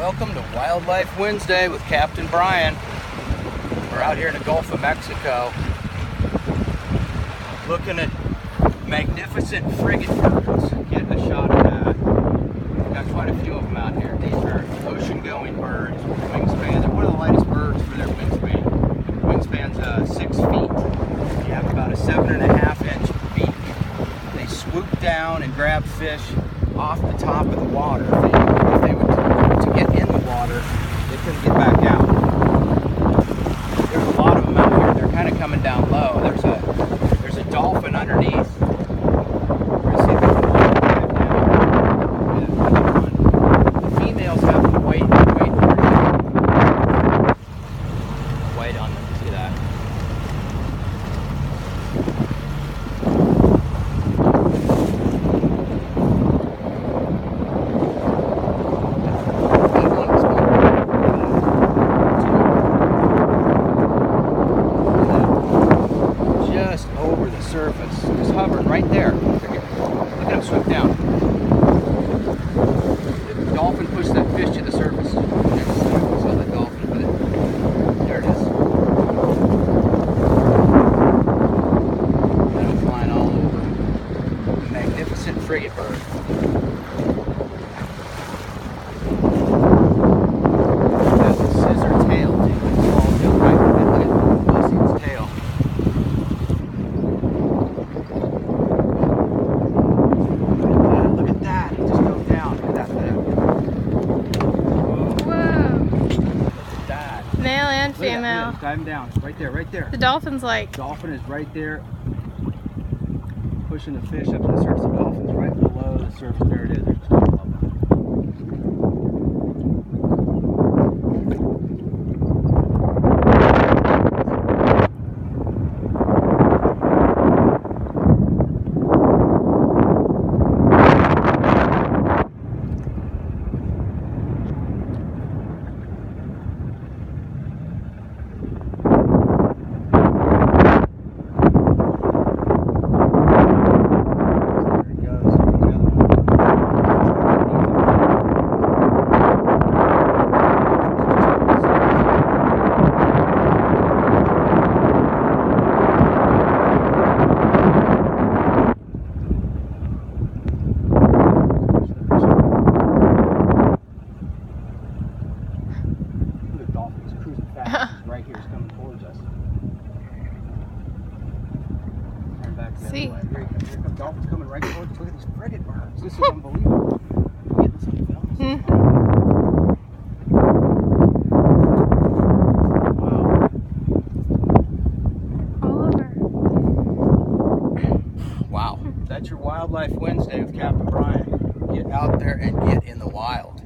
Welcome to Wildlife Wednesday with Captain Brian. We're out here in the Gulf of Mexico looking at magnificent frigate birds. Getting a shot of that. We've got quite a few of them out here. These are ocean-going birds with wingspan. They're one of the lightest birds for their wingspan. Wingspan's 6 feet. You have about a 7.5-inch beak. They swoop down and grab fish off the top of the water. If they would to get in the water, they couldn't get back out. There's a lot of them out here. They're kind of coming down low. There's a dolphin underneath. We're gonna see if we can dive down. The females have to wait on them. See that? Over the surface, just hovering right there. Look at him swoop down. The dolphin pushed that fish to the surface. Never saw that dolphin, but there it is. And I'm flying all over. A magnificent frigate bird. That's a scissor tail, dude. It's all down right there. Look at its tail. Male and female. Dive him down. Right there, right there. The dolphin's like... Dolphin is right there, pushing the fish up to the surface. The dolphin's right below the surface. There it is. They're just going above it. Right here is coming towards us. Turn back the See. other way. Here comes dolphins coming right towards us. Look at these frigate birds. This is unbelievable. I'm getting some film. Wow. All over. Wow. That's your Wildlife Wednesday with Captain Brian. Get out there and get in the wild.